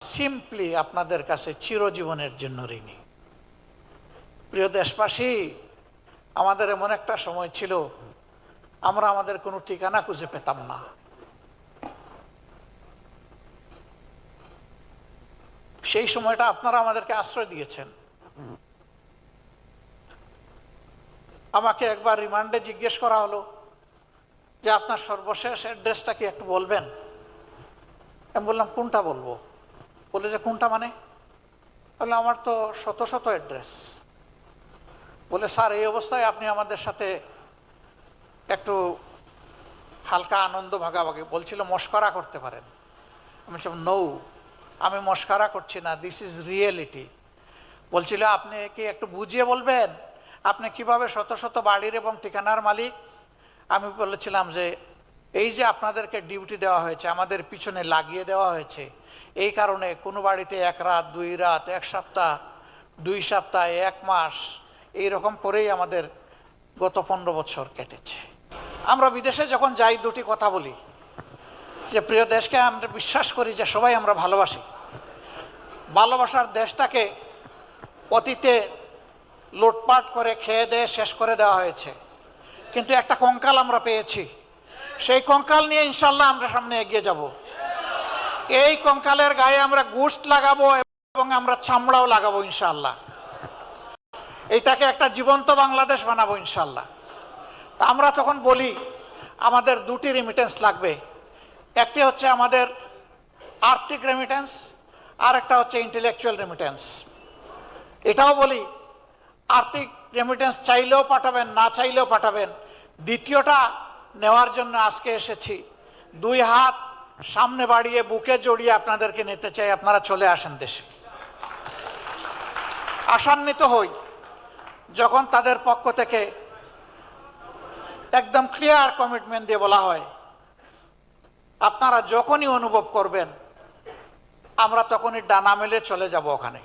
Simply আপনাদের কাছে চিরজীবনের জন্য ঋণী। প্রিয় দেশবাসী, আমাদের এমন একটা সময় ছিল আমরা আমাদের কোনো ঠিকানা খুঁজে পেতাম না। সেই সময়টা আপনারা আমাদেরকে আশ্রয় দিয়েছেন। আমাকে একবার রিমান্ডে জিজ্ঞেস করা হলো যে আপনার সর্বশেষ অ্যাড্রেসটা কি একটু বলবেন। আমি বললাম কোনটা বলবো? বলে যে কোনটা মানে? বললাম আমার তো শত শত অ্যাড্রেস। বলে স্যার, এই অবস্থায় আপনি আমাদের সাথে একটু হালকা আনন্দ ভাগাভাগি বলছিল মস্করা করতে পারেন। আমি বলছিলাম নো, আমি মস্করা করছি না, দিস ইজ রিয়েলিটি। বলছিল আপনি কি একটু বুঝিয়ে বলবেন আপনি কিভাবে শত শত বাড়ির এবং ঠিকানার মালিক। আমি বলেছিলাম যে এই যে আপনাদেরকে ডিউটি দেওয়া হয়েছে, আমাদের পিছনে লাগিয়ে দেওয়া হয়েছে, এই কারণে কোনো বাড়িতে এক রাত, দুই রাত, এক সপ্তাহ, 2 সপ্তাহ, 1 মাস এইরকম করেই আমাদের গত 15 বছর কেটেছে। আমরা বিদেশে যখন যাই দুটি কথা বলি যে প্রিয় দেশকে আমরা বিশ্বাস করি যে সবাই আমরা ভালোবাসি। ভালোবাসার দেশটাকে অতীতে লুটপাট করে খেয়ে দিয়ে শেষ করে দেওয়া হয়েছে, কিন্তু একটা কঙ্কাল আমরা পেয়েছি। সেই কঙ্কাল নিয়ে ইনশাল্লাহ আমরা সামনে এগিয়ে যাব। এই কঙ্কালের গায়ে আমরা গোশত লাগাবো এবং আমরা চামড়াও লাগাবো ইনশাল্লাহ। এইটাকে একটা জীবন্ত বাংলাদেশ বানাবো ইনশাল্লাহ। আমরা তখন বলি আমাদের দুটি রেমিটেন্স লাগবে, একটি হচ্ছে আমাদের আর্থিক রেমিটেন্স, আর একটা হচ্ছে ইন্টেলেকচুয়াল রেমিটেন্স। এটাও বলি আর্থিক রেমিটেন্স চাইলেও পাঠাবেন, না চাইলেও পাঠাবেন। দ্বিতীয়টা নেওয়ার জন্য আজকে এসেছি। 2 হাত সামনে বাড়িয়ে বুকে জড়িয়ে আপনাদেরকে নিতে চাই, আপনারা চলে আসেন দেশে। আশান্বিত হই যখন তাদের পক্ষ থেকে একদম ক্লিয়ার কমিটমেন্ট দিয়ে বলা হয় আপনারা যখনই অনুভব করবেন আমরা তখনই ডানা মেলে চলে যাব ওখানে।